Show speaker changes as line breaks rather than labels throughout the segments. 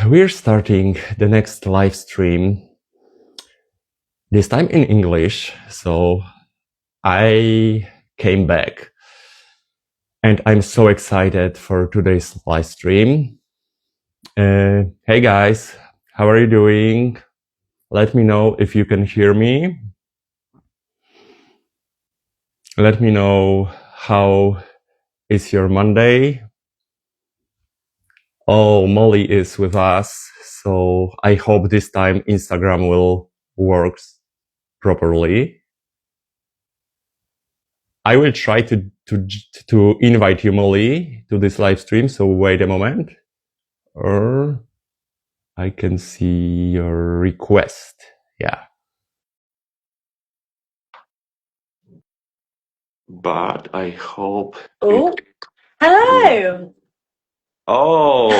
We're starting the next live stream, this time in English, so I came back and I'm so excited for today's live stream. Hey guys, how are you doing? Let me know if you can hear me. Let me know how is your Monday. Oh, Molly is with us, so I hope this time Instagram will work properly. I will try to invite you, Molly, to this live stream. So wait a moment, or I can see your request. Yeah, but I hope.
Oh, hello.
Oh,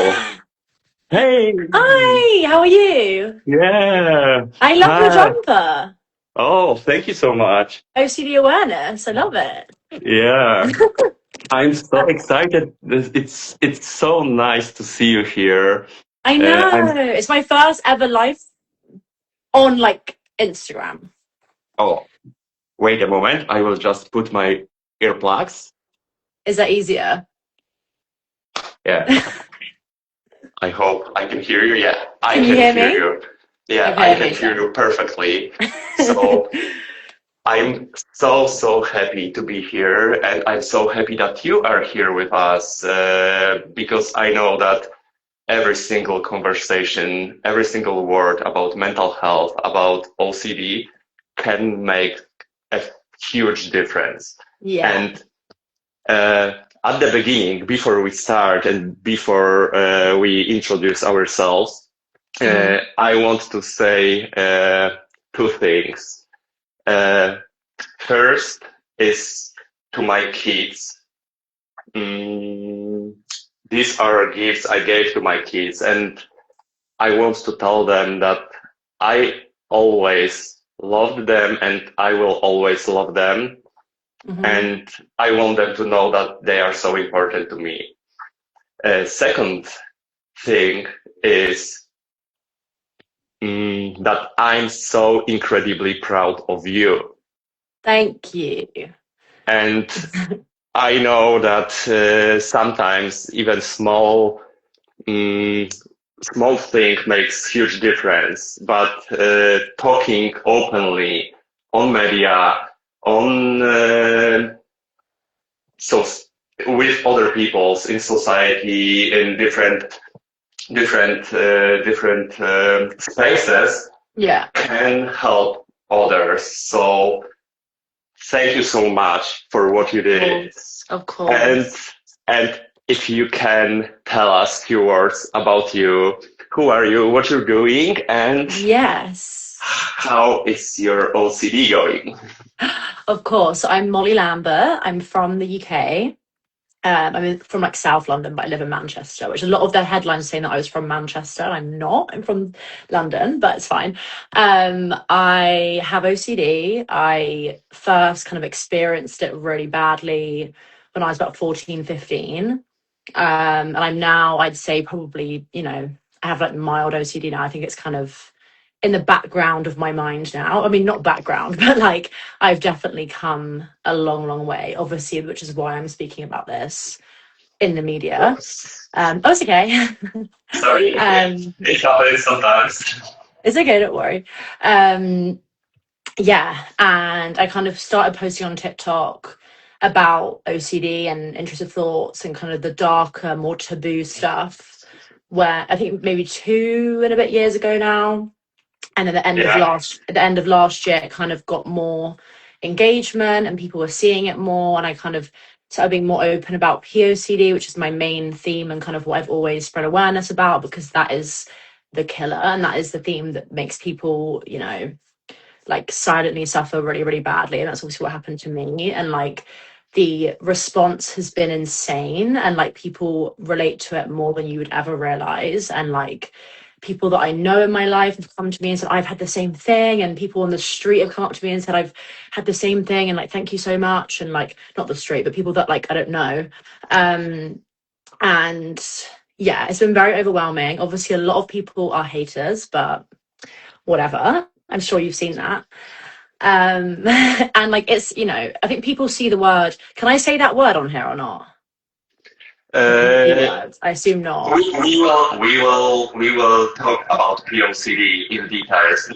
hey.
Hi, how are you?
Yeah.
I love your
Hi.
jumper.
Oh, thank you so much.
OCD awareness. I love it.
Yeah. I'm so excited. It's so nice to see you here.
I know. It's my first ever live on like Instagram.
Oh, wait a moment. I will just put my earplugs.
Is that easier?
Yeah. I hope I can hear you. Yeah, I
Can you
can
hear
hear
me?
you. Yeah,
Okay,
I can hear you perfectly. So I'm so happy to be here, and I'm so happy that you are here with us, because I know that every single conversation, every single word about mental health, about OCD can make a huge difference.
Yeah.
And at the beginning, before we start and before we introduce ourselves, I want to say two things. First is to my kids. These are gifts I gave to my kids, and I want to tell them that I always loved them and I will always love them. And I want them to know that they are so important to me. Second thing is that I'm so incredibly proud of you.
Thank you.
And I know that sometimes even small thing makes huge difference, but talking openly on media, on so with other peoples in society in different spaces,
Yeah.
can help others. So thank you so much for what you did.
Of course.
And if you can tell us a few words about you, who are you, what you're doing, and
yes,
how is your OCD going?
Of course. I'm Molly Lambert. I'm from the UK. I'm from like South London, but I live in Manchester, which a lot of their headlines saying that I was from Manchester. I'm not. I'm from London, but it's fine. I have OCD. I first kind of experienced it really badly when I was about 14, 15. And I'm now, I'd say probably, I have like mild OCD now. I think it's kind of in the background of my mind now. I mean, not background, but like I've definitely come a long way, obviously, which is why I'm speaking about this in the media. It's okay.
Sorry, it happens sometimes.
It's okay, don't worry. Yeah, and I kind of started posting on TikTok about OCD and intrusive thoughts and kind of the darker, more taboo stuff, where I think maybe 2 and a bit years ago now. And at the end of last year, it kind of got more engagement and people were seeing it more. And I kind of started being more open about POCD, which is my main theme and kind of what I've always spread awareness about, because that is the killer and that is the theme that makes people, like silently suffer really badly. And that's obviously what happened to me. And like the response has been insane, and like people relate to it more than you would ever realize. And like people that I know in my life have come to me and said, I've had the same thing. And people on the street have come up to me and said, I've had the same thing. And like, thank you so much. And like, not the street, but people that like, I don't know. And yeah, it's been very overwhelming. Obviously, a lot of people are haters, but whatever. I'm sure you've seen that. And like, it's, I think people see the word. Can I say that word on here or not? The P
Uh,
word. I assume not.
we will talk about POCD in details.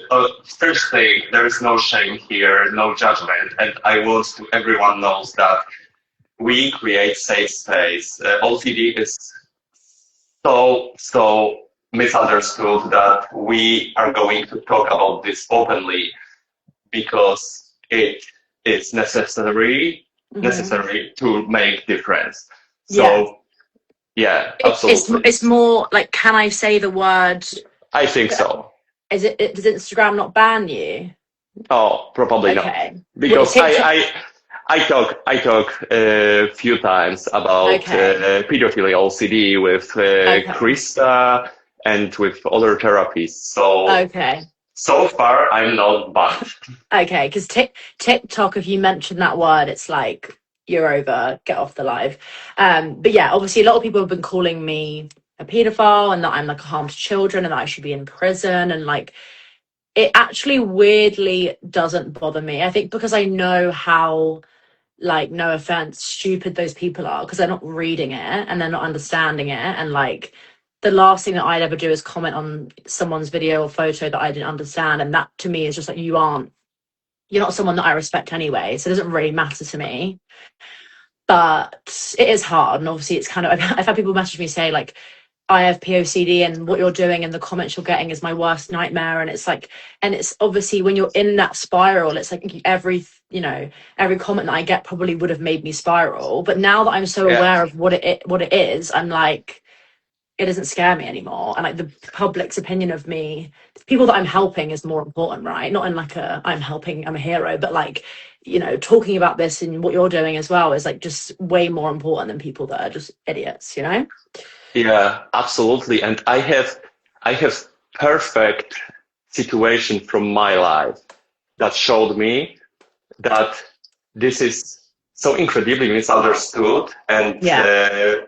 First thing, there is no shame here, no judgment, and I want to everyone knows that we create safe space. OCD is so misunderstood that we are going to talk about this openly because it is
Hmm.
necessary to make difference.
Yeah.
So yeah,
It's
absolutely.
it's more like, can I say the word?
I think so.
Does Instagram not ban you?
Oh, probably not,
Okay. Well,
because
TikTok.
I talk a few times about
Okay.
pedophilia OCD with
Okay.
Krista and with other therapists.
Okay.
So far I'm not banned.
Okay. Because TikTok, if you mention that word, it's like you're over. Get off the live. But yeah, obviously, a lot of people have been calling me a paedophile and that I'm like a harm to children and that I should be in prison, and like it actually weirdly doesn't bother me. I think because I know how, like, no offense, stupid those people are, because they're not reading it and they're not understanding it. And like, the last thing that I'd ever do is comment on someone's video or photo that I didn't understand. And that to me is just like, you're not someone that I respect anyway. So it doesn't really matter to me. But it is hard. And obviously, it's kind of, I've had people message me say, like, I have POCD and what you're doing and the comments you're getting is my worst nightmare. And it's like, and it's obviously when you're in that spiral, it's like every comment that I get probably would have made me spiral. But now that I'm so
Yeah,
aware of what it is, I'm like, it doesn't scare me anymore. And like the public's opinion of me, the people that I'm helping is more important, right? Not in like I'm helping, I'm a hero, but like, talking about this and what you're doing as well is like just way more important than people that are just idiots.
yeah, absolutely. And I have perfect situation from my life that showed me that this is so incredibly misunderstood, and
Yeah.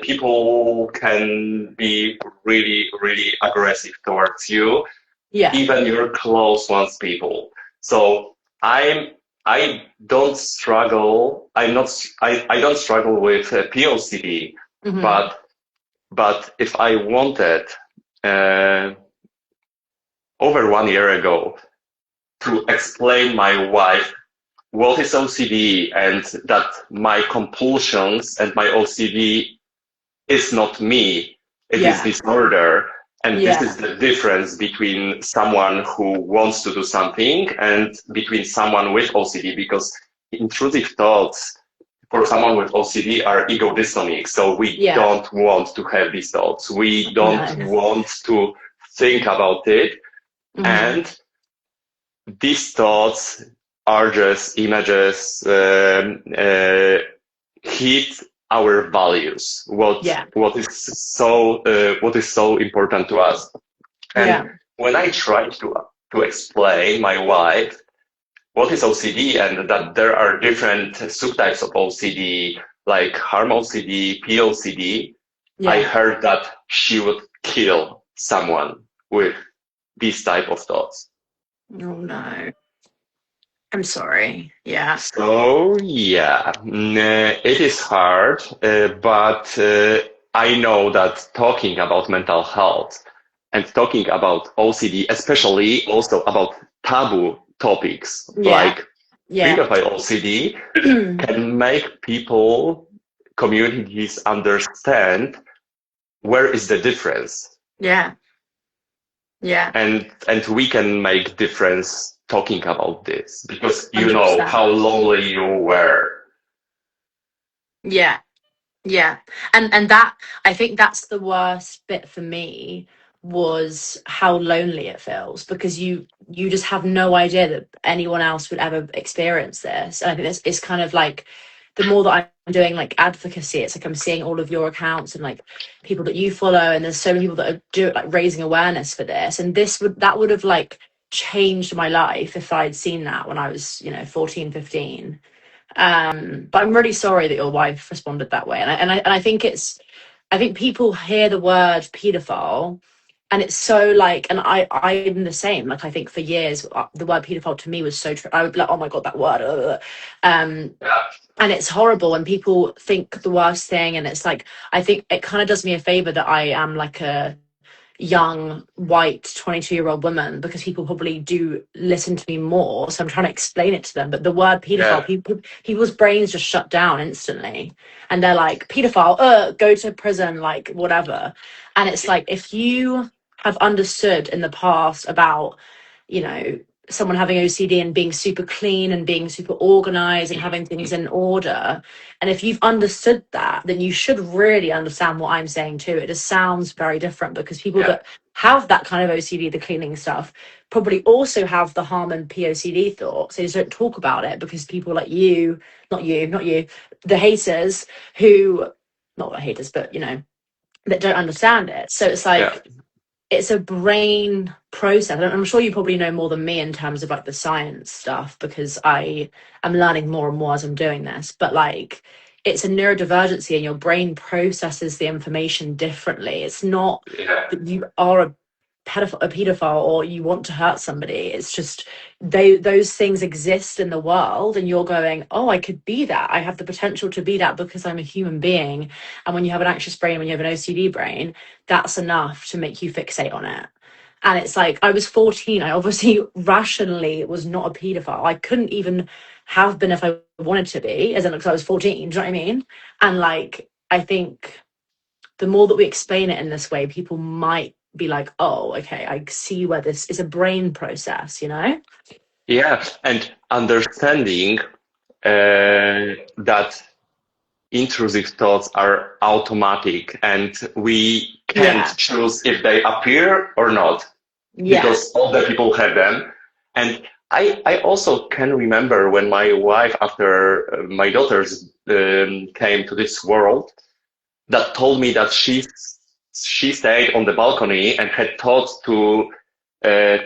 people can be really aggressive towards you,
Yeah.
even your close ones people. So I don't struggle. I don't struggle with POCD,
Hmm.
but if I wanted uh, over 1 year ago to explain my wife what is OCD and that my compulsions and my OCD is not me, it is
Yeah.
disorder. And this is
Yeah.
the difference between someone who wants to do something and between someone with OCD, because intrusive thoughts for someone with OCD are ego dystonic. So we
Yeah.
don't want to have these thoughts. We don't
No.
want to think about it.
Hmm.
And these thoughts are just images, hit our values,
Yeah.
what is so important to us. And
Yeah.
when I tried to explain my wife what is OCD and that there are different subtypes of OCD, like harm OCD, POCD, I
Yeah.
heard that she would kill someone with these type of thoughts.
Oh no. I'm sorry. Yeah.
So yeah, it is hard, but I know that talking about mental health and talking about OCD, especially also about taboo topics
Yeah.
like
Yeah.
pedophile OCD, can make people, communities understand where is the difference,
Yeah. Yeah.
and we can make difference talking about this because you know
100%.
how lonely you were.
Yeah. Yeah. And that, I think that's the worst bit for me, was how lonely it feels, because you just have no idea that anyone else would ever experience this. And I think it's kind of like, the more that I'm doing like advocacy, it's like I'm seeing all of your accounts and like people that you follow, and there's so many people that are like raising awareness for this. And that would have like changed my life if I'd seen that when I was 14, 15. But I'm really sorry that your wife responded that way, and I think it's I think people hear the word pedophile and it's so like, and I'm the same. Like, I think for years, the word pedophile to me was so I would be like, oh my God, that word.
Yeah.
And it's horrible when people think the worst thing. And it's like, I think it kind of does me a favor that I am like a young white 22-year-old woman, because people probably do listen to me more, so I'm trying to explain it to them. But the word pedophile,
Yeah.
people's brains just shut down instantly, and they're like, pedophile, go to prison, like whatever. And it's like, if you have understood in the past about, you know, someone having OCD and being super clean and being super organized and having things in order, and if you've understood that, then you should really understand what I'm saying too. It just sounds very different, because people
Yeah.
that have that kind of OCD, the cleaning stuff, probably also have the harm and POCD thoughts. They just don't talk about it, because people like you, not you, the haters who, not the haters, but you know, that don't understand it. So it's
Yeah.
like, it's a brain process. I'm sure you probably know more than me in terms of like the science stuff, because I am learning more and more as I'm doing this. But like, it's a neurodivergency, and your brain processes the information differently. It's not
Yeah.
that you are a pedophile or you want to hurt somebody. It's just those things exist in the world, and you're going, oh, I could be that. I have the potential to be that because I'm a human being. And when you have an anxious brain, when you have an OCD brain, that's enough to make you fixate on it. And it's like, I was 14. I obviously rationally was not a pedophile. I couldn't even have been if I wanted to be, as in, because I was 14. Do you know what I mean? And like, I think the more that we explain it in this way, people might be like, oh, okay, I see where this is a brain process, you know?
Yeah. And understanding that intrusive thoughts are automatic and we can't
Yeah.
choose if they appear or not,
Yeah.
because all the people have them. And I also can remember when my wife, after my daughters came to this world, that told me that she stayed on the balcony and had thought to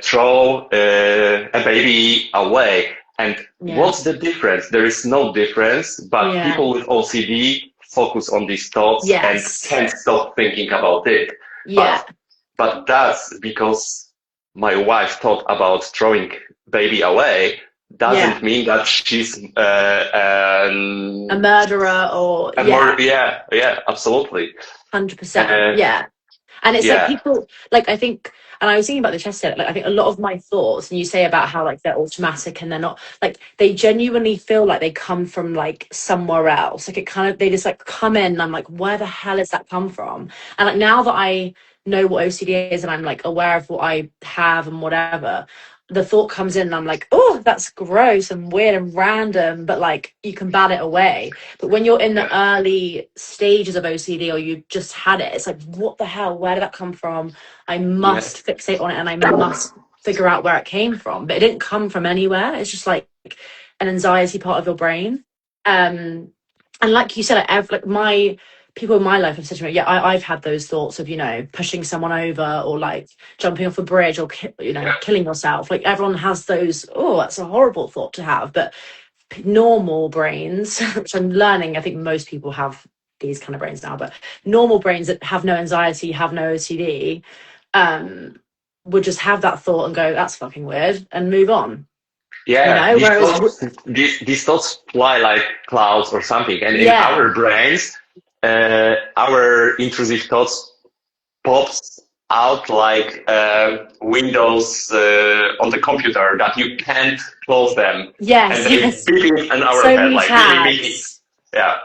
throw a baby away. And
Yeah.
what's the difference? There is no difference, but
Yeah.
people with OCD focus on these thoughts and
Yes.
can't stop thinking about it.
Yeah.
But that's because my wife thought about throwing baby away
Yeah.
doesn't mean that she's
A murderer or,
a
yeah,
more, yeah, absolutely.
100%.
Uh,
Yeah. And it's like
yeah,
people, like, I think, and I was thinking about this yesterday, like, I think a lot of my thoughts, and you say about how like they're automatic and they're not, like, they genuinely feel like they come from like somewhere else. Like, it kind of, they just like come in and I'm like, where the hell has that come from? And like, now that I know what OCD is and I'm like aware of what I have and whatever, the thought comes in and I'm like, oh, that's gross and weird and random, but like, you can bat it away. But when you're in the
yeah,
early stages of OCD, or you just had it, it's like, what the hell? Where did that come from? I
yeah,
must fixate on it and I must figure out where it came from. But it didn't come from anywhere. It's just like an anxiety part of your brain. Um, and like you said, like my people in my life have said to me, yeah, I've had those thoughts of, you know, pushing someone over or like jumping off a bridge or, you know,
yeah,
killing yourself. Like everyone has those, oh, that's a horrible thought to have. But normal brains, which I'm learning, I think most people have these kind of brains now, but normal brains that have no anxiety, have no OCD, um, would just have that thought and go, that's fucking weird, and move on, you
yeah.
know? Whereas,
These thoughts fly like clouds or something, and in
yeah,
our brains, our intrusive thoughts pops out like windows on the computer that you can't close them, and
yes,
they
yes,
beep in our
so
head
many
like beep, beep, beep.
tabs.
Yeah,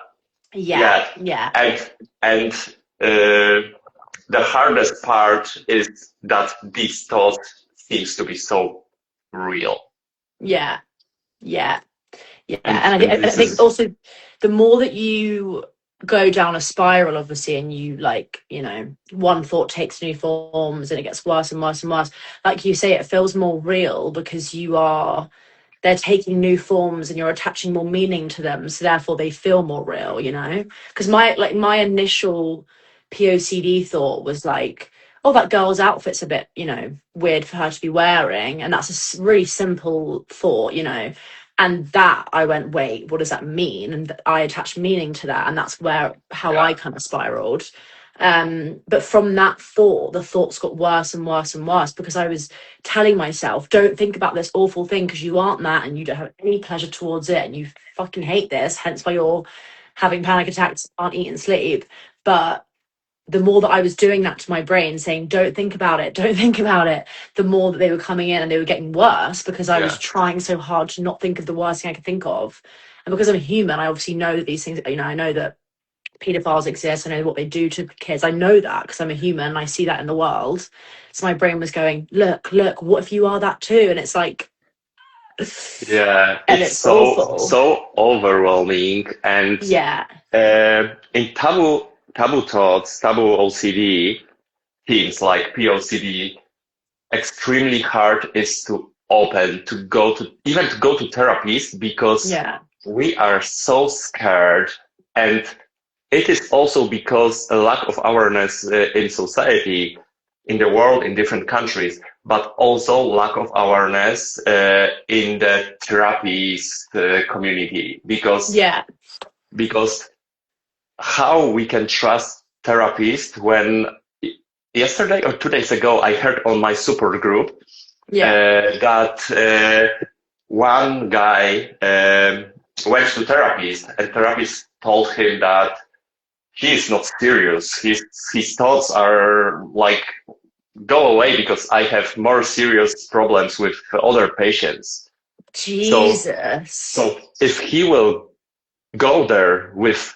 Yeah,
yeah,
yeah,
and the hardest part is that these thoughts seems to be so real,
yeah, yeah. Yeah, and
and
I
this
think
is
also the more that you go down a spiral, obviously, and you like, you know, one thought takes new forms and it gets worse and worse and worse. Like you say, it feels more real because they're taking new forms and you're attaching more meaning to them, so therefore they feel more real, you know? Because my initial POCD thought was like, oh, that girl's outfit's a bit, you know, weird for her to be wearing, and that's a really simple thought, you know. And that I went, wait, what does that mean? And I attached meaning to that, and that's where how
yeah,
I kind of spiraled. But from that thought, the thoughts got worse and worse and worse because I was telling myself, don't think about this awful thing because you aren't that and you don't have any pleasure towards it and you fucking hate this, hence why you're having panic attacks, can't eat and sleep. But the more that I was doing that to my brain, saying, don't think about it, don't think about it, the more that they were coming in and they were getting worse because I was trying so hard to not think of the worst thing I could think of. And because I'm a human, I obviously know that these things, I know that pedophiles exist. I know what they do to kids. I know that because I'm a human and I see that in the world. So my brain was going, look, what if you are that too? And it's like,
Yeah,
and
it's
it's awful.
so overwhelming. And
Yeah.
in taboo thoughts, taboo OCD, things like POCD, extremely hard is to open, to go to therapists because we are so scared. And it is also because a lack of awareness in society, in the world, in different countries, but also lack of awareness in the therapist community. Because how we can trust therapists when yesterday or 2 days ago I heard on my super group that one guy went to therapist and therapist told him that he is not serious. His thoughts are like, go away because I have more serious problems with other patients.
Jesus.
So if he will go there with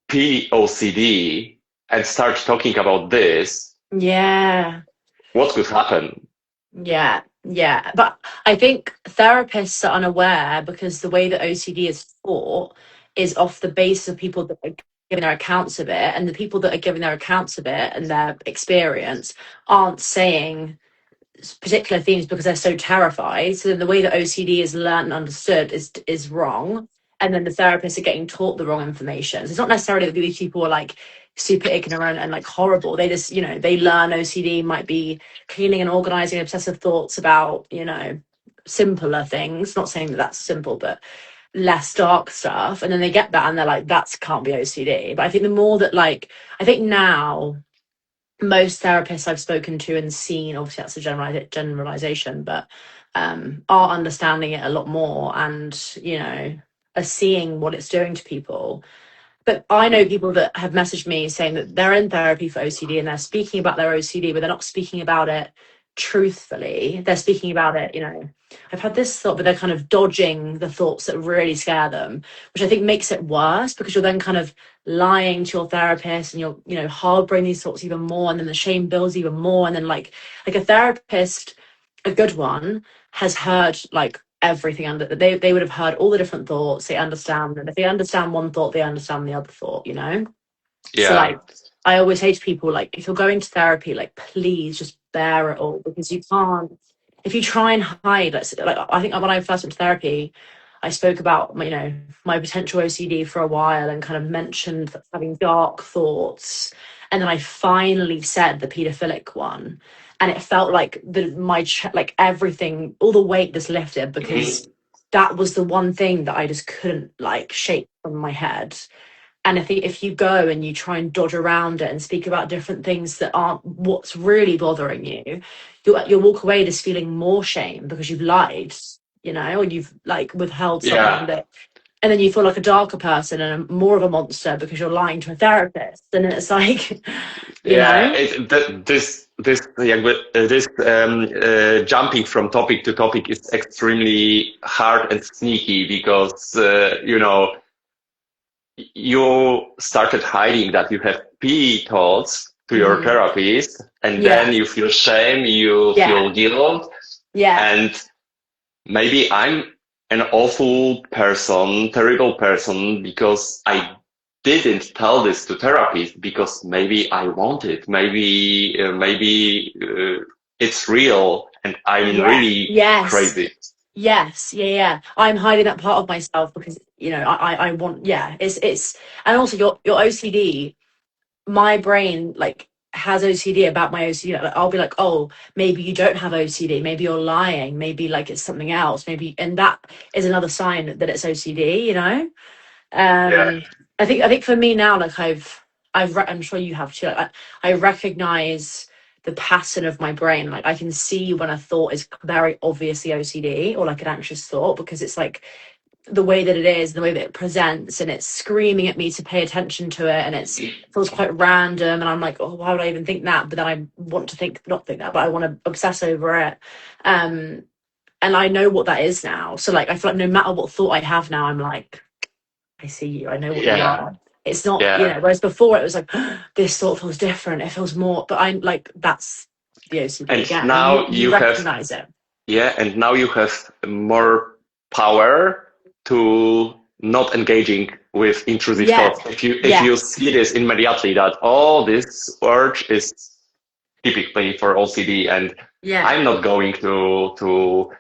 POCD and start talking about this, what could happen?
But I think therapists are unaware because the way that OCD is taught is off the basis of people that are giving their accounts of it, and the people that are giving their accounts of it and their experience aren't saying particular themes because they're so terrified. So then the way that OCD is learned and understood is wrong, and then the therapists are getting taught the wrong information. So it's not necessarily that these people are like super ignorant and like horrible. They just, they learn OCD might be cleaning and organizing obsessive thoughts about, simpler things. Not saying that that's simple, but less dark stuff. And then they get that and they're like, that can't be OCD. But I think the more that I think now most therapists I've spoken to and seen, obviously that's a generalization, but are understanding it a lot more and, are seeing what it's doing to people. But I know people that have messaged me saying that they're in therapy for OCD and they're speaking about their OCD, but they're not speaking about it truthfully. They're speaking about it, I've had this thought, but they're kind of dodging the thoughts that really scare them, which I think makes it worse because you're then kind of lying to your therapist and you're, harboring these thoughts even more. And then the shame builds even more. And then like a therapist, a good one, has heard everything under they would have heard all the different thoughts. They understand, and if they understand one thought, they understand the other thought, So I always say to people, if you're going to therapy, please just bear it all, because you can't, if you try and hide, I think when I first went to therapy, I spoke about my potential OCD for a while and kind of mentioned having dark thoughts, and then I finally said the pedophilic one, and it felt like everything, all the weight just lifted, because that was the one thing that I just couldn't shake from my head. And I think if you go and you try and dodge around it and speak about different things that aren't what's really bothering you, you'll walk away just feeling more shame because you've lied, or you've withheld something that, and then you feel like a darker person and more of a monster because you're lying to a therapist. And it's
this jumping from topic to topic is extremely hard and sneaky because you started hiding that you have P thoughts to your therapist, and then you feel shame, you feel guilt, and maybe I'm an awful person, terrible person, because I didn't tell this to therapist because maybe I want it, maybe it's real and I'm really crazy.
Yes, I'm hiding that part of myself because I want, it's and also your OCD, my brain has OCD about my OCD. I'll be like, oh, maybe you don't have OCD, maybe you're lying, maybe it's something else, maybe, and that is another sign that it's OCD. I think for me now, I'm sure you have too. Like, I recognize the pattern of my brain. Like I can see when a thought is very obviously OCD or like an anxious thought, because it's like the way that it is, the way that it presents, and it's screaming at me to pay attention to it, and it feels quite random, and I'm like, oh, why would I even think that? But then I want to not think that, but I want to obsess over it. um and I know what that is now, so like I feel like no matter what thought I have now, I'm like, I see you, I know what you
Yeah,
are. It's not,
yeah.
whereas before it was like, this thought feels different, it feels more, but I'm like, that's the OCD
And
again, and
now
you
you have,
recognize it.
yeah, and now you have more power to not engaging with intrusive
Yeah.
thoughts. If you
Yes.
see this immediately that, oh, this urge is typically for OCD, and
Yeah.
I'm not going to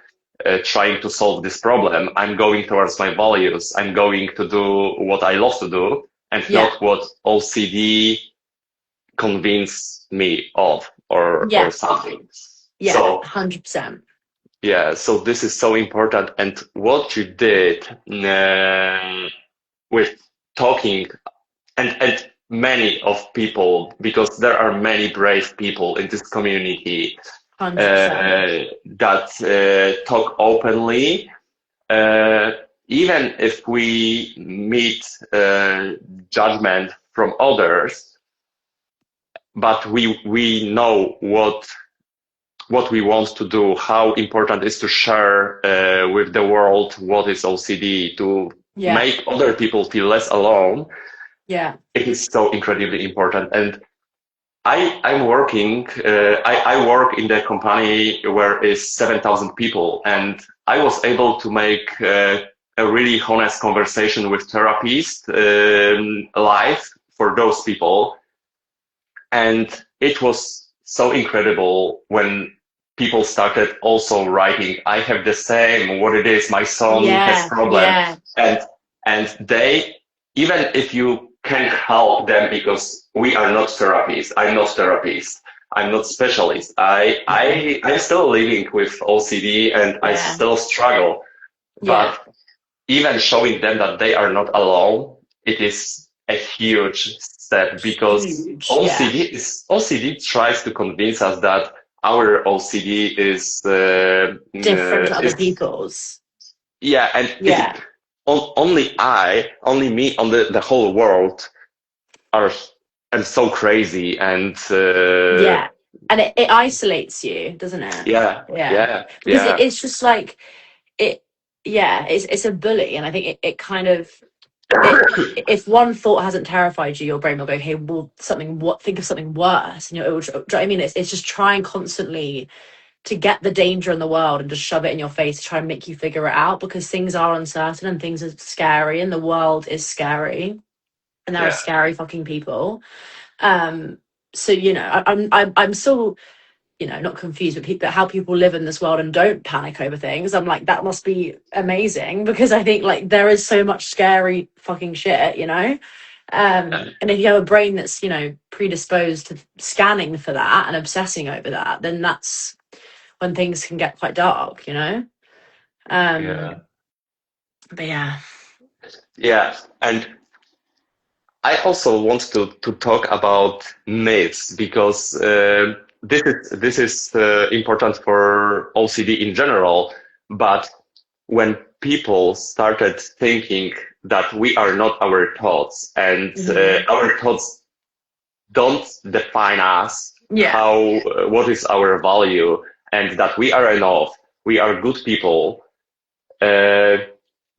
trying to solve this problem. I'm going towards my values. I'm going to do what I love to do, and
Yeah.
not what OCD convince me of, or
Yeah.
something.
Yeah.
So
100%.
yeah, so this is so important. And what you did with talking, and many of people, because there are many brave people in this community
100%.
that talk openly, uh, even if we meet judgment from others, but we know what we want to do, how important it is to share with the world what is OCD, to
Yeah.
make other people feel less alone.
Yeah.
It is so incredibly important. And I'm working, I work in the company where is 7,000 people, and I was able to make a really honest conversation with therapists live for those people. And it was so incredible when people started also writing, I have the same, what it is, my son has
Yeah.
problem.
Yeah.
And, and they, even if you can help them, because we are not therapists, I'm not therapist, I'm not specialist. I'm still living with OCD and I
Yeah.
still struggle,
Yeah.
but even showing them that they are not alone, it is a huge step, because
Huge. Yeah.
OCD tries to convince us that our OCD
Different to other
is
people's.
yeah, and
Yeah.
only me, on the whole world are am so crazy, and
Yeah. And it isolates you, doesn't it?
yeah,
Yeah.
yeah,
Because
yeah,
it's just like it, yeah, it's a bully. And I think it kind of, it, if one thought hasn't terrified you, your brain will go, hey, well, think of something worse. And do you know what I mean? It's just trying constantly to get the danger in the world and just shove it in your face to try and make you figure it out, because things are uncertain and things are scary and the world is scary and there are
yeah,
scary fucking people. Um, so I'm still, not confused with people, how people live in this world and don't panic over things. I'm like, that must be amazing, because I think like there is so much scary fucking shit.
yeah,
And if you have a brain that's, predisposed to scanning for that and obsessing over that, then that's when things can get quite dark.
yeah,
Um, but yeah.
yeah. And I also want to talk about myths, because this is important for OCD in general. But when people started thinking that we are not our thoughts, and
Mhm.
our thoughts don't define us,
Yeah.
what is our value, and that we are enough, we are good people, uh,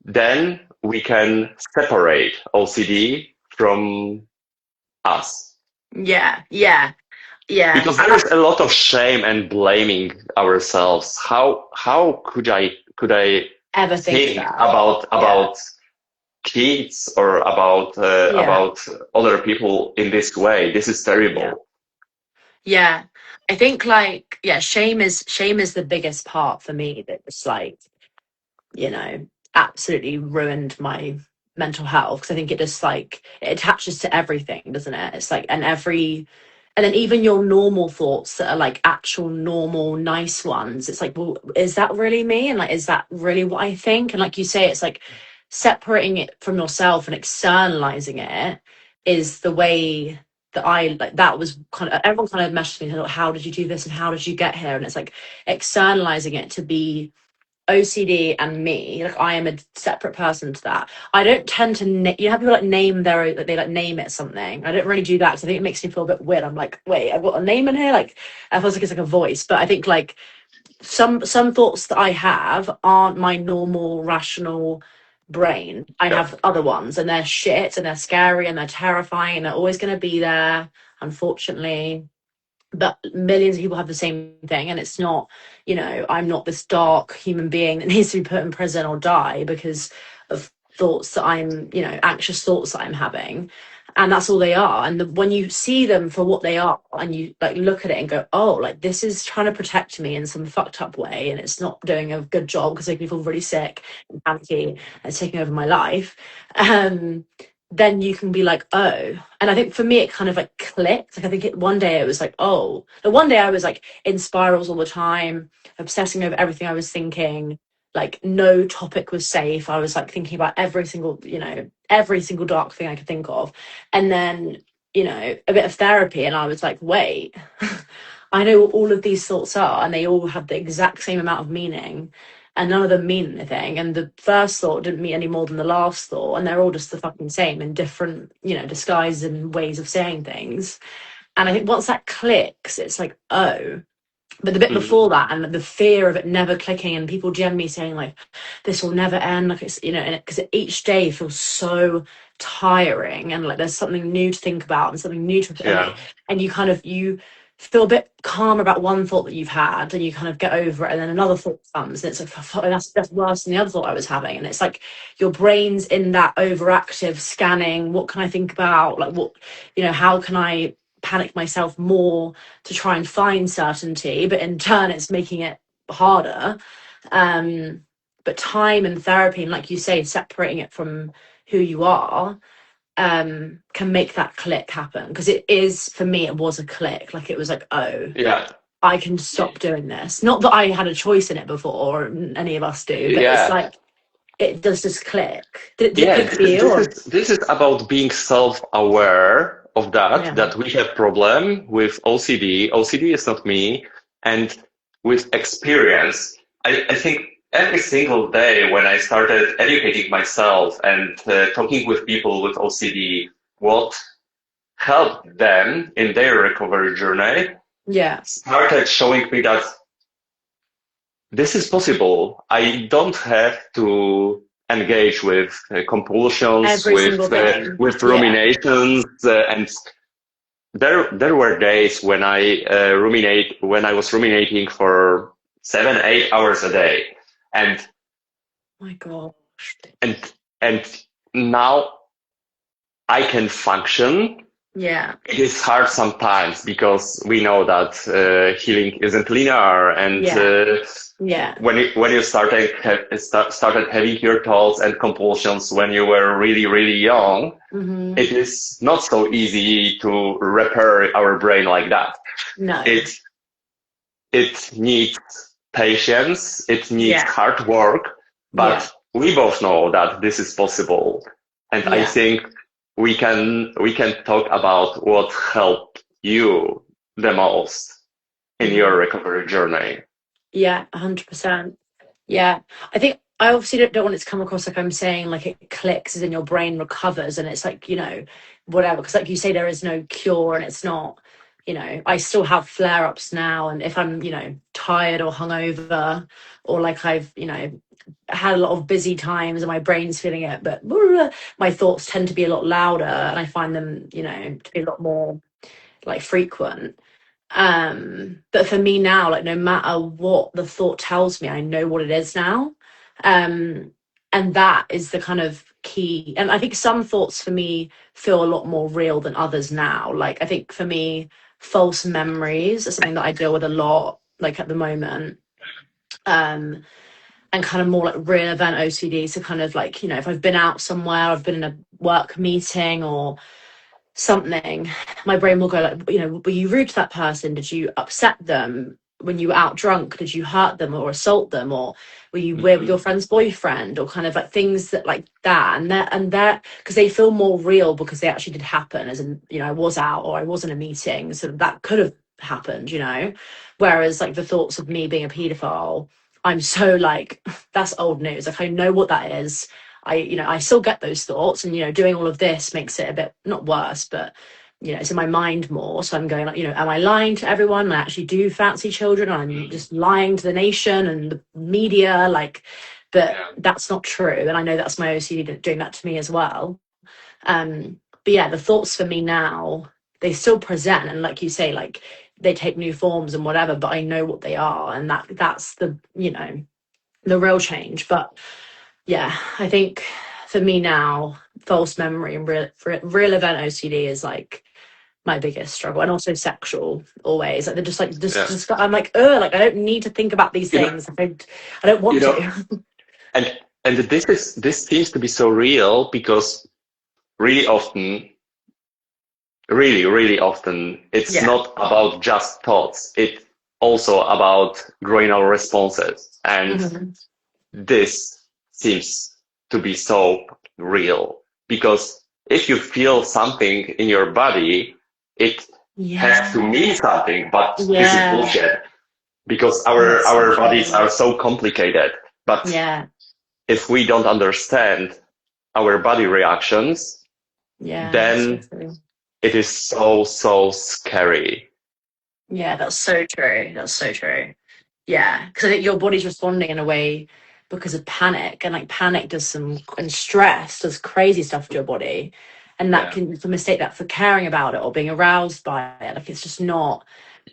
then we can separate OCD from us,
Yeah. Yeah. Yeah.
because there is a lot of shame and blaming ourselves. How could I
Ever think
think
that?
about
Yeah.
kids, or
Yeah.
about other people in this way? This is
Yeah.
terrible.
Yeah. I think like, yeah, shame is the biggest part for me, that just like, you know, absolutely ruined my mental health, because I think it just like it attaches to everything, doesn't it? It's like, and then even your normal thoughts that are like actual normal nice ones, it's like, well, is that really me? And like, is that really what I think? And like you say, it's like separating it from yourself and externalizing it is the way that I like that was kind of everyone kind of messaged me, how did you do this and how did you get here? And it's like externalizing it to be OCD and me. Like I am a separate person to that. I don't tend to you have people like name their like they like name it something. I don't really do that because I think it makes me feel a bit weird. I'm like, wait, I've got a name in here. Like I feel like it's like a voice, but I think like some thoughts that I have aren't my normal rational brain. I
Yeah.
have other ones and they're shit and they're scary and they're terrifying and they're always going to be there, unfortunately. But millions of people have the same thing, and it's not, I'm not this dark human being that needs to be put in prison or die because of thoughts that anxious thoughts that I'm having. And that's all they are. And when you see them for what they are and you like look at it and go, oh, like this is trying to protect me in some fucked up way and it's not doing a good job because it makes me feel really sick and panicky and it's taking over my life, then you can be like, oh. And I think for me, it kind of like clicked. Like I think one day it was like, oh. But one day I was like in spirals all the time, obsessing over everything I was thinking. Like no topic was safe. I was like thinking about every single dark thing I could think of. And then, a bit of therapy. And I was like, wait, I know what all of these thoughts are. And they all have the exact same amount of meaning. And none of them mean anything. And the first thought didn't mean any more than the last thought. And they're all just the fucking same in different, disguises and ways of saying things. And I think once that clicks, it's like, oh. But the bit before that and the fear of it never clicking and people generally saying like, this will never end. Like it's, because each day feels so tiring and like there's something new to think about and something new to, and you feel a bit calm about one thought that you've had and you kind of get over it and then another thought comes and it's like that's worse than the other thought I was having, and it's like your brain's in that overactive scanning, what can I think about, like what, how can I panic myself more to try and find certainty, but in turn it's making it harder. But time and therapy and like you say, separating it from who you are, can make that click happen, because it is, for me, it was a click. Like it was like, oh
Yeah.
I can stop doing this. Not that I had a choice in it before, or any of us do, but it's like it does just click. Did it click for you?
This is about being self-aware of that we have problem with OCD. OCD is not me, and with experience. I think every single day when I started educating myself and talking with people with OCD, what helped them in their recovery journey, started showing me that this is possible. I don't have to engage with compulsions, with ruminations, and there were days when when I was ruminating for 7-8 hours a day, and
my gosh,
and now I can function.
Yeah,
it is hard sometimes because we know that healing isn't linear, and when you started having your thoughts and compulsions when you were really, really young, it is not so easy to repair our brain like that.
No,
it needs patience, it needs hard work, but we both know that this is possible, and I think we can talk about what helped you the most in your recovery journey.
Yeah, 100%. Yeah, I think I obviously don't want it to come across like I'm saying like it clicks as in your brain recovers and it's like, whatever, because like you say, there is no cure, and it's not, I still have flare-ups now, and if I'm, tired or hungover, or like I've, had a lot of busy times and my brain's feeling it, but my thoughts tend to be a lot louder, and I find them, to be a lot more like frequent. But for me now, like no matter what the thought tells me, I know what it is now. And that is the kind of key. And I think some thoughts for me feel a lot more real than others now. Like I think for me, false memories are something that I deal with a lot, like at the moment. And kind of more like real event OCD. So kind of like, if I've been out somewhere, I've been in a work meeting or something, my brain will go like, were you rude to that person? Did you upset them? when you were out drunk, did you hurt them or assault them, or were you weird with your friend's boyfriend, or kind of like things that like that, and that because they feel more real because they actually did happen, as in, you know, I was out or I was in a meeting, so that could have happened, you know. Whereas like the thoughts of me being a paedophile, I'm so like, that's old news. Like I know what that is. You know, I still get those thoughts, and you know, doing all of this makes it a bit not worse, but you know, it's in my mind more. So I'm going like, you know, am I lying to everyone? I actually do fancy children. I'm just lying to the nation and the media, like, but that's not true. And I know that's my OCD doing that to me as well. But yeah, the thoughts for me now, they still present, and like you say, like they take new forms and whatever, but I know what they are, and that's the, you know, the real change. But yeah, I think for me now, false memory and real event OCD is like my biggest struggle, and also sexual always. Like they're just like just I'm like, like I don't need to think about these things. I don't want to.
And this seems to be so real because really often, really often, it's not about just thoughts. It's also about groinal responses, and this seems to be so real because if you feel something in your body, it has to mean something, but this is bullshit because our bodies are so complicated. But if we don't understand our body reactions, then it is so scary.
Yeah, that's so true. That's so true. Yeah, because I think your body's responding in a way because of panic, and like panic does some, and stress does crazy stuff to your body, and that can mistake that for caring about it or being aroused by it. Like it's just not.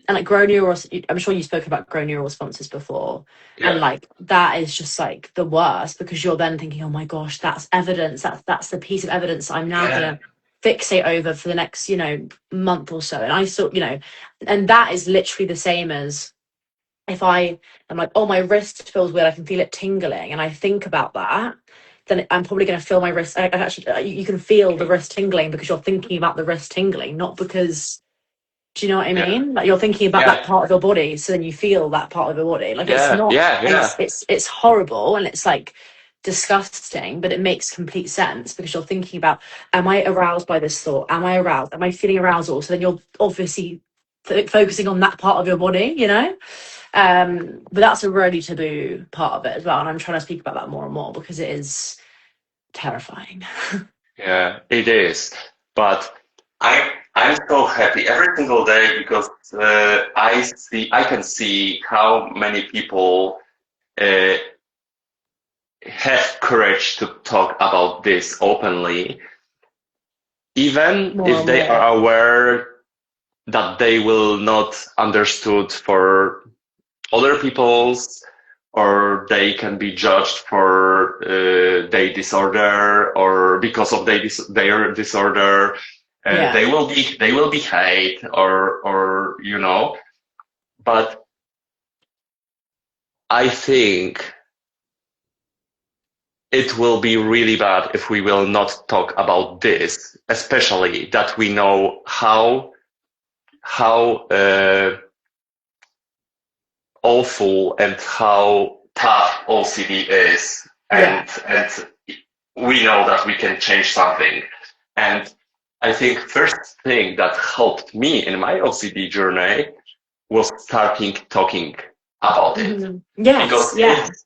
And like I'm sure you spoke about neural responses before, and like that is just like the worst because you're then thinking, oh my gosh, that's evidence. That's the piece of evidence I'm now gonna fixate over for the next, you know, month or so. And I still, you know, and that is literally the same as if I'm like, oh, my wrist feels weird, I can feel it tingling, and I think about that, then I'm probably going to feel my wrist. I actually, you can feel the wrist tingling because you're thinking about the wrist tingling, not because, do you know what I mean? Like you're thinking about that part of your body, so then you feel that part of your body. Like it's not, it's horrible, and it's like disgusting, but it makes complete sense because you're thinking about, am I aroused by this thought? Am I aroused? Am I feeling arousal? So then you're obviously focusing on that part of your body, you know. But that's a really taboo part of it as well, and I'm trying to speak about that more and more because it is terrifying.
Yeah, it is. But I'm so happy every single day because I can see how many people have courage to talk about this openly, even if they are aware that they will not understood for other people's, or they can be judged for their disorder, or because of their disorder, they will be hate, or you know. But I think it will be really bad if we will not talk about this, especially that we know how awful and how tough OCD is, and we know that we can change something. And I think first thing that helped me in my OCD journey was starting talking about it. Because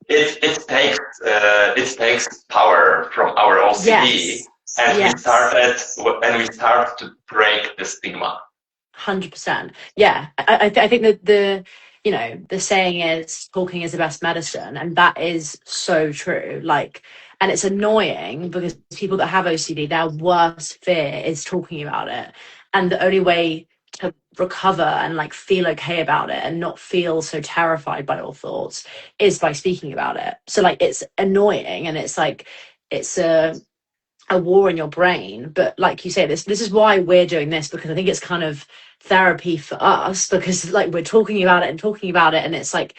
it takes power from our OCD, and we start to break the stigma.
100%. Yeah, I think that you know, the saying is talking is the best medicine, and that is so true. Like, and it's annoying because people that have OCD, their worst fear is talking about it, and the only way to recover and like feel okay about it and not feel so terrified by your thoughts is by speaking about it. So like it's annoying, and it's like it's a war in your brain, but like you say, this is why we're doing this, because I think it's kind of therapy for us, because like we're talking about it, and it's like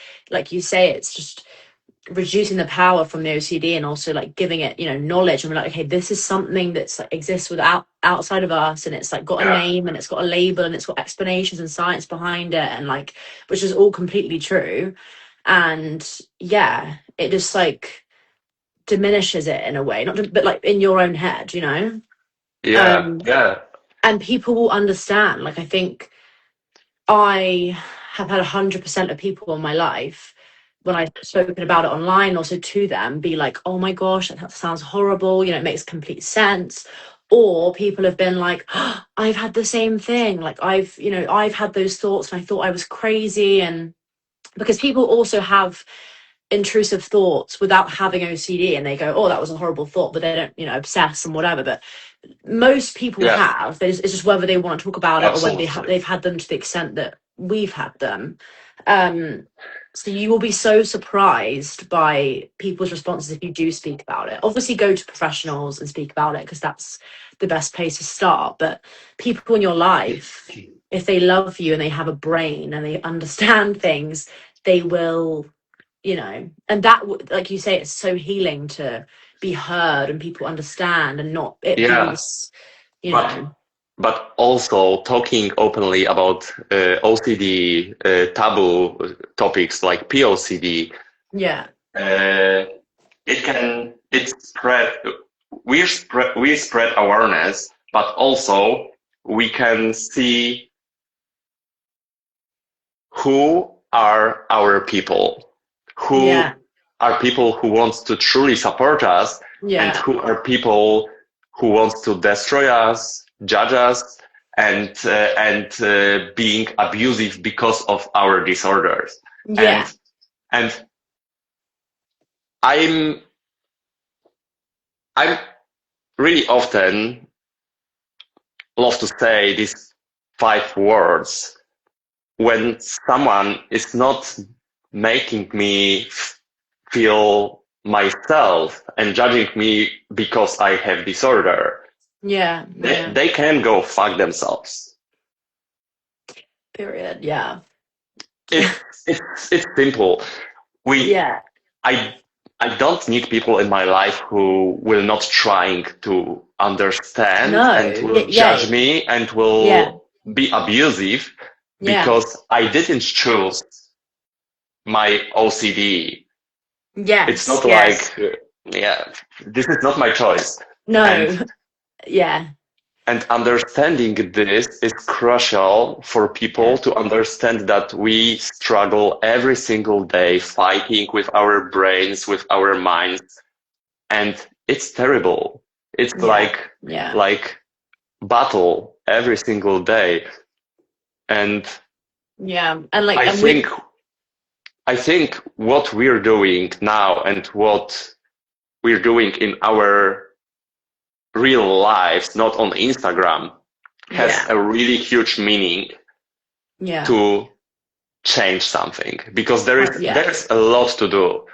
you say, it's just reducing the power from the OCD and also like giving it, you know, knowledge, and we're like, okay, this is something that's like exists without outside of us, and it's like got a
Yeah.
name and it's got a label and it's got explanations and science behind it, and like, which is all completely true. And yeah, it just like diminishes it in a way, not but like in your own head, you know.
Yeah.
um
Yeah.
and people will understand. Like, I think I have had 100% of people in my life, when I've spoken about it online, also to them, be like, oh my gosh, that sounds horrible, you know, it makes complete sense. Or people have been like, oh, I've had the same thing, like I've, you know, I've had those thoughts and I thought I was crazy. And because people also have intrusive thoughts without having OCD, and they go, oh, that was a horrible thought, but they don't, you know, obsess and whatever. But most people
Yeah.
have. It's just whether they want to talk about it, or whether
Absolutely.
they've had them to the extent that we've had them. Um, so you will be so surprised by people's responses if you do speak about it. Obviously, go to professionals and speak about it, because that's the best place to start. But people in your life, if they love you and they have a brain and they understand things, they will, you know. And that, like you say, it's so healing to be heard and people understand, and not it be
Yeah.
this, you
But
know.
also talking openly about OCD taboo topics like POCD,
Yeah,
uh, it spread. We spread awareness, but also we can see who are our people,
yeah,
who are people who want to truly support us, and
yeah,
who are people who want to destroy us, judge us, and being abusive because of our disorders.
yeah,
And I'm I'm really often love to say these 5 words when someone is not making me feel myself and judging me because I have disorder.
yeah,
They,
yeah.
they can go fuck themselves.
Period. Yeah.
It's simple. We
Yeah.
I I don't need people in my life who will not trying to understand
No.
and
Yeah.
will
Yeah.
judge me and
Yeah.
will be abusive
Yeah.
because I didn't choose my OCD. It's
Yes.
not
Yes.
like, yeah, this is not my choice. And
No. Yeah.
understanding this is crucial for people
Yeah.
to understand that we struggle every single day fighting with our brains, with our minds, and it's terrible. It's
Yeah. Yeah.
like battle every single day. And
Yeah. And like,
I
and we,
think I think what we're doing now and what we're doing in our real lives, not on Instagram, has
yeah.
a really huge meaning
Yeah.
to change something because there is
Yeah.
there's a lot to do.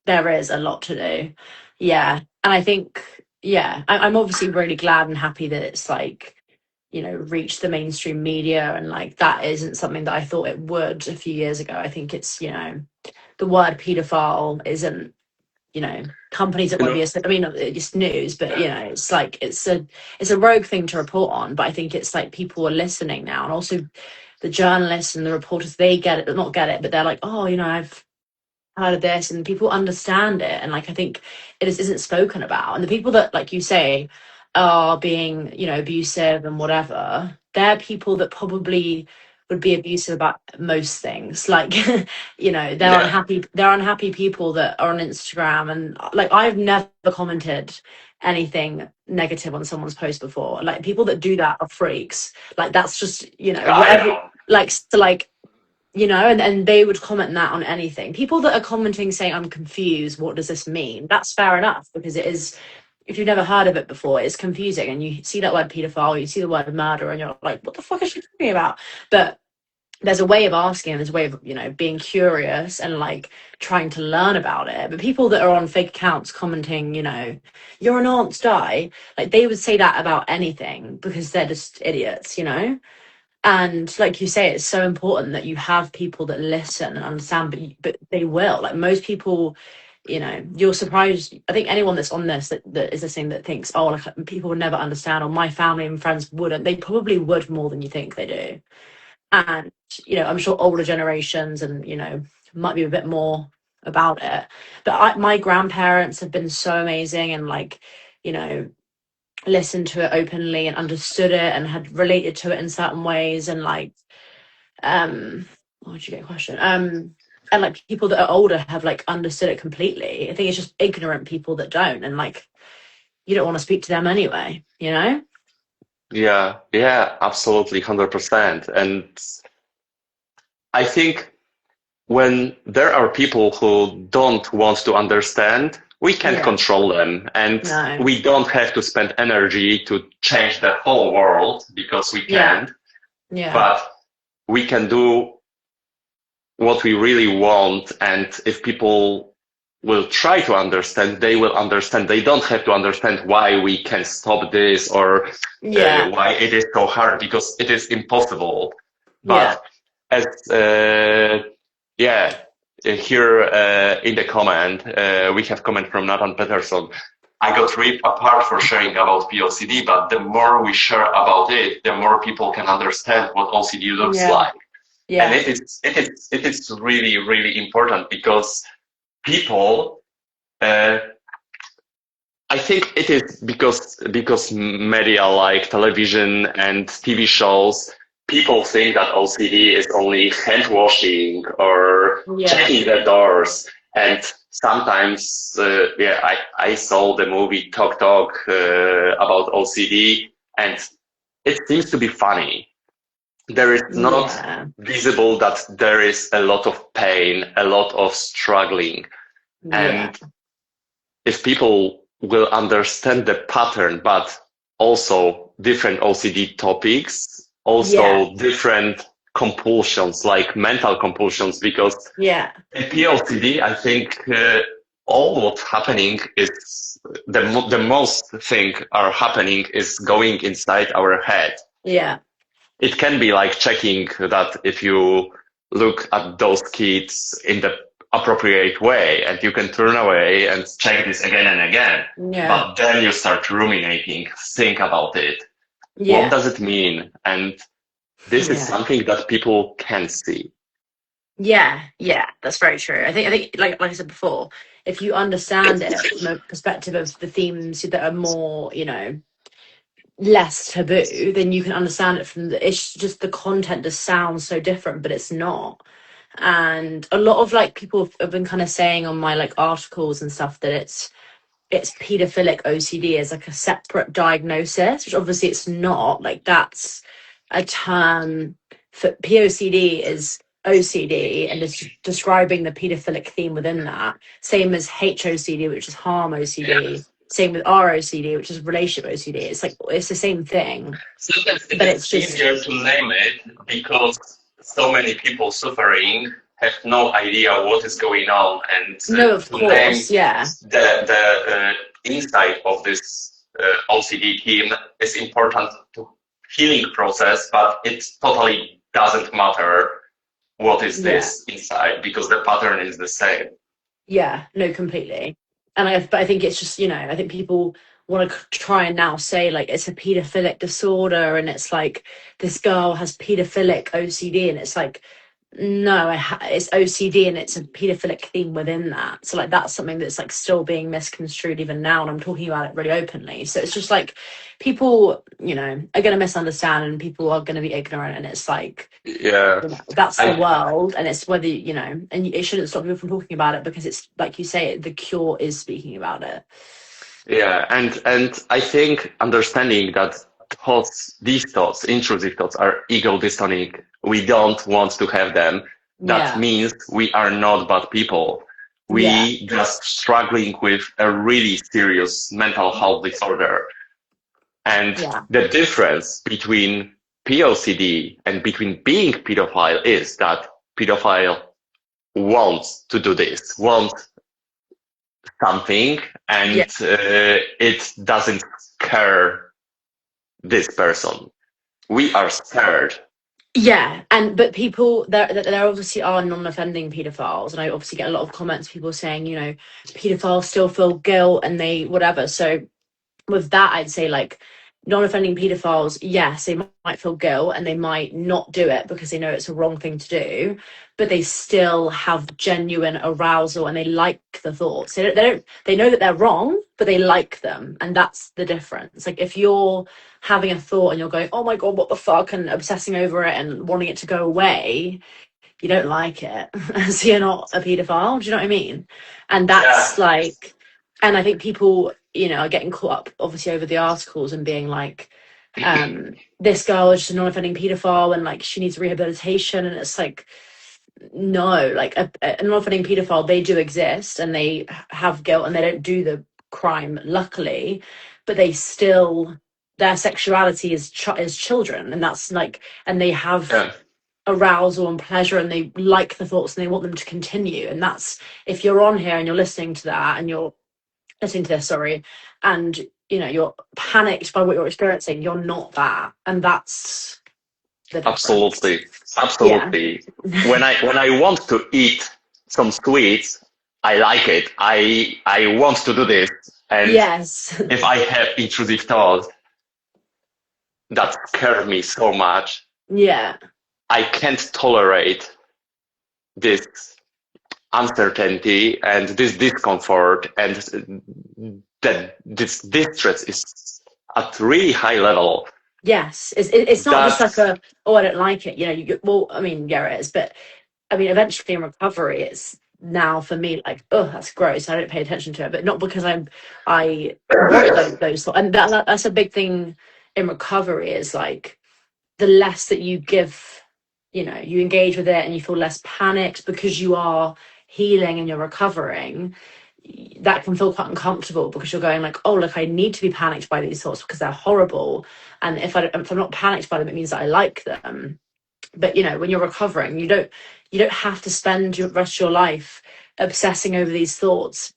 There is a lot to do. Yeah. And I think, yeah, I'm obviously really glad and happy that it's like, you know, reached the mainstream media, and like that isn't something that I thought it would a few years ago. I think it's, you know, the word pedophile isn't, you know, companies that
You
want to
know,
be I mean, it's news, but you know, it's like it's a rogue thing to report on. But I think it's like people are listening now, and also the journalists and the reporters, they get it, not get it, but they're like, oh, you know, I've heard of this, and people understand it. And like, I think isn't spoken about, and the people that, like you say, are being, you know, abusive and whatever, they're people that probably would be abusive about most things. Like, you know,
yeah,
they're unhappy people that are on Instagram, and like, I've never commented anything negative on someone's post before. Like, people that do that are freaks. Like, that's just, you know,
I
whatever.
know.
Like, so like, you know, and they would comment that on anything. People that are commenting saying, I'm confused, what does this mean? That's fair enough, because it is, if you've never heard of it before, it's confusing. And you see that word pedophile, you see the word murder, and you're like, what the fuck is she talking about? But there's a way of asking, and there's a way of, you know, being curious and like trying to learn about it. But people that are on fake accounts commenting, you know, you're an aunt's die, like they would say that about anything because they're just idiots, you know? And like you say, it's so important that you have people that listen and understand, but they will. Like, most people, you know, you're surprised. I think anyone that's on this that is listening that thinks, oh, like people would never understand, or my family and friends wouldn't, they probably would more than you think they do. And, you know, I'm sure older generations and, you know, might be a bit more about it. But my grandparents have been so amazing and, like, you know, listened to it openly and understood it and had related to it in certain ways. And, like, what did you get a question? And like people that are older have like understood it completely. I think it's just ignorant people that don't, and like you don't want to speak to them anyway, you know?
Yeah, yeah, absolutely, 100%. And I think when there are people who don't want to understand, we can't
Yeah.
control them, and
No.
we don't have to spend energy to change the whole world because we
Yeah.
can't,
Yeah.
but we can do what we really want. And if people will try to understand, they will understand. They don't have to understand why we can stop this or
Yeah.
why it is so hard, because it is impossible.
Yeah.
But as yeah, here in the comment, we have comment from Nathan Peterson. I got ripped apart for sharing about POCD, but the more we share about it, the more people can understand what OCD looks
Yeah.
like. And
Yeah.
it is really, really important because people, uh, I think it is because media like television and TV shows, people think that OCD is only hand washing or
Yeah.
checking the doors. And sometimes, yeah, I saw the movie Talk Talk about OCD, and it seems to be funny. There is not
Yeah.
visible that there is a lot of pain, a lot of struggling.
Yeah.
And if people will understand the pattern, but also different OCD topics,
Yeah.
also different compulsions, like mental compulsions, because
Yeah.
in POCD, I think all what's happening is the most thing are happening is going inside our head.
Yeah.
It can be like checking that if you look at those kids in the appropriate way, and you can turn away and check this again and again.
Yeah.
But then you start ruminating, think about it. What
Yeah.
does it mean? And this is
Yeah.
something that people can see.
Yeah, yeah, that's very true. I think like I said before, if you understand it from a perspective of the themes that are more, you know, less taboo, then you can understand it from it's just the content just sounds so different, but it's not. And a lot of like people have been kind of saying on my like articles and stuff that it's pedophilic OCD as like a separate diagnosis, which obviously it's not. Like that's a term for POCD is OCD and is describing the pedophilic theme within that. Same as HOCD, which is harm OCD. Same with ROCD, which is relationship OCD. It's like it's the same thing,
Sometimes it
but
is
it's just
easier to name it because so many people suffering have no idea what is going on, and
no, of
to name
course, yeah,
the inside of this OCD team is important to healing process, but it totally doesn't matter what is
yeah.
this inside because the pattern is the same.
Yeah, no, completely. And but I think it's just, you know, I think people want to try and now say like it's a pedophilic disorder and it's like this girl has pedophilic OCD and it's like no, it's OCD and it's a pedophilic theme within that. So like that's something that's like still being misconstrued even now, and I'm talking about it really openly. So it's just like people, you know, are going to misunderstand and people are going to be ignorant, and it's like
Yeah,
you know, that's the
I
world, and it's whether you know, and it shouldn't stop people from talking about it because it's like you say, the cure is speaking about it.
Yeah, and I think understanding that these thoughts, intrusive thoughts, are ego dystonic. We don't want to have them. That
Yeah,
means we are not bad people.
yeah,
We just struggling with a really serious mental health disorder. And
yeah,
the difference between POCD and between being pedophile is that pedophile wants to do this, wants something, and
yeah,
it doesn't scare this person. We are scared.
Yeah, but people there obviously are non-offending pedophiles, and I obviously get a lot of comments, people saying, pedophiles still feel guilt and they whatever. So with that, I'd say like non-offending pedophiles, yes, they might feel guilt and they might not do it because they know it's a wrong thing to do, but they still have genuine arousal and they like the thoughts. They know that they're wrong, but they like them, and that's the difference. Like if you're having a thought and you're going, oh my god, what the fuck, and obsessing over it and wanting it to go away, you don't like it. So you're not a paedophile. Do you know what I mean? And that's
Yeah.
like, and I think people, are getting caught up obviously over the articles and being like, this girl is just a non-offending paedophile and like she needs rehabilitation. And it's like, no, like a non-offending paedophile, they do exist and they have guilt and they don't do the crime, luckily, but they still, their sexuality is children, and that's like, and they have
Yeah.
arousal and pleasure and they like the thoughts and they want them to continue. And that's, if you're on here and you're listening to that and you're listening to this, sorry, and you're panicked by what you're experiencing, you're not that, and that's the difference.
Absolutely.
Yeah.
Absolutely. When I want to eat some sweets, I like it. I want to do this. And
Yes.
if I have intrusive thoughts that scare me so much,
Yeah.
I can't tolerate this uncertainty and this discomfort, and that this distress is at really high level.
Yes, it's not just like
That's
I don't like it. Well, I mean, yeah, it is, but I mean, eventually in recovery, it's now for me like, oh, that's gross. I don't pay attention to it, but not because I want those thoughts. And that's a big thing in recovery, is like the less that you give, you engage with it and you feel less panicked because you are healing and you're recovering. That can feel quite uncomfortable because you're going like, oh, look, I need to be panicked by these thoughts because they're horrible, and if I'm not panicked by them, it means that I like them. But when you're recovering, you don't have to spend the rest of your life obsessing over these thoughts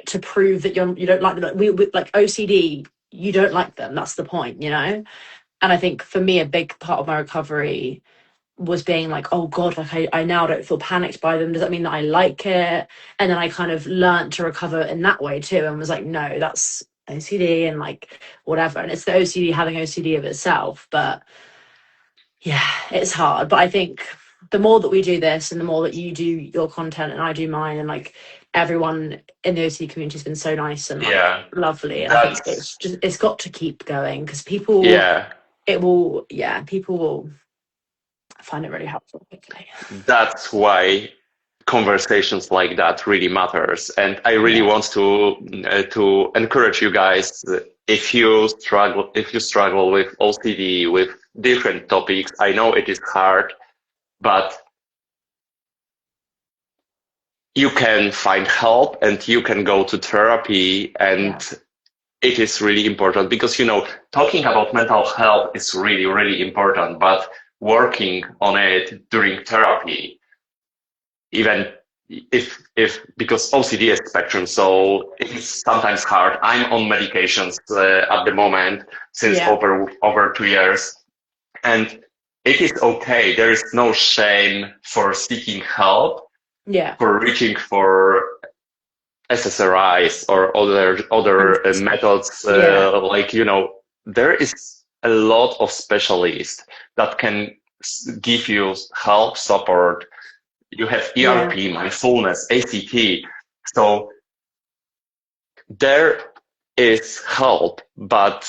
to prove that you don't like them. We like OCD, you don't like them, that's the point. And I think for me, a big part of my recovery was being like, oh god, like I now don't feel panicked by them, does that mean that I like it? And then I kind of learned to recover in that way too, and was like, no, that's OCD and like whatever, and it's the OCD having OCD of itself. But yeah, it's hard. But I think the more that we do this and the more that you do your content and I do mine, and like everyone in the OCD community has been so nice and like
yeah.
lovely, and I think
That's
it's got to keep going because people,
yeah.
people will find it really helpful, hopefully.
That's why conversations like that really matters, and I really
Yeah.
want to encourage you guys. If you struggle with OCD, with different topics, I know it is hard, but you can find help and you can go to therapy, and
Yeah.
it is really important because talking about mental health is really, really important, but working on it during therapy, even if because OCD is spectrum, so it's sometimes hard. I'm on medications at the moment since
Yeah.
over 2 years, and it is okay. There is no shame for seeking help,
Yeah.
for reaching for SSRIs or other
100%.
methods.
Yeah.
Like there is a lot of specialists that can give you help, support. You have
Yeah.
ERP, mindfulness, ACT. So there is help, but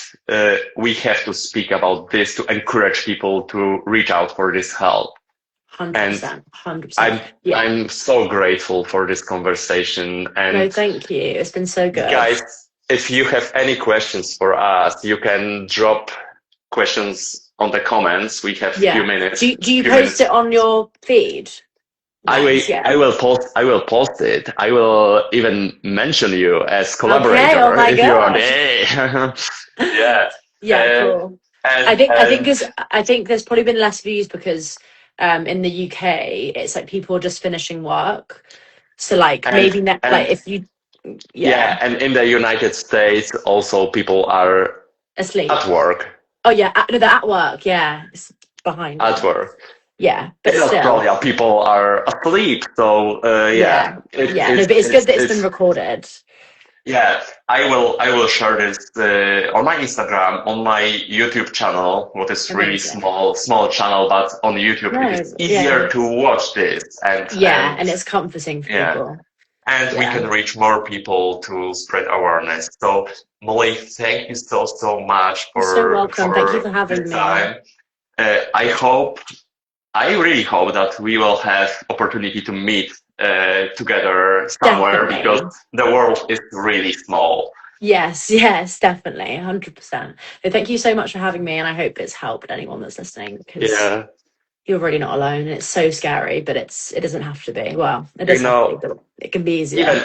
we have to speak about this to encourage people to reach out for this help. And
100%. 100%.
I'm
Yeah.
I'm so grateful for this conversation.
No,
And
thank you. It's been so good.
guys, if you have any questions for us, you can drop questions on the comments. We have
Yeah. Do you
few
post
minutes.
it on your feed?
I will,
Nice. Yeah.
I will post, I will post it. I will even mention you as
Okay. Oh
collaborator
my
if you are
gosh.
there. Yeah.
Yeah.
Uh,
Cool. I
and,
think I think
and,
there's I think there's probably been less views because in the UK it's like people are just finishing work. So like maybe
and,
like
and,
if you, yeah,
yeah, and in the United States, also people are
asleep.
at work.
Oh yeah, no, they're at work. Yeah. behind
at
it.
work.
Yeah, but
In
still.
Australia, people are asleep, so
Yeah. Yeah. No, but it's good that it's been recorded.
yeah. I will share this on my Instagram, on my YouTube channel, what is really
Amazing.
small channel, but on YouTube it is easier to watch this, and
it's comforting for
yeah,
people.
and we can reach more people to spread awareness. So Molly, thank you so much
You're so
for
welcome. Thank you for having
this
me.
time. I really hope that we will have opportunity to meet together somewhere
Definitely.
because the world is really small.
Yes, definitely. 100%. So thank you so much for having me, and I hope it's helped anyone that's listening, because
Yeah,
you're really not alone. It's so scary, but it doesn't have to be. Well, it
you
does have to be,
know,
but it can be
even
easier.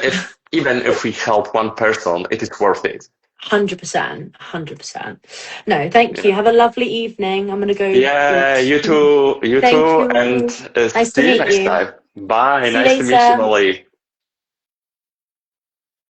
if we help one person, it is worth it.
100%. 100%. No, thank you.
Yeah,
Have a lovely evening. I'm gonna go
yeah,
eat.
you
Thank
too, and
you. Nice to
see you
meet
next
you.
time. Bye,
See you
nice to meet you,
later.
Molly.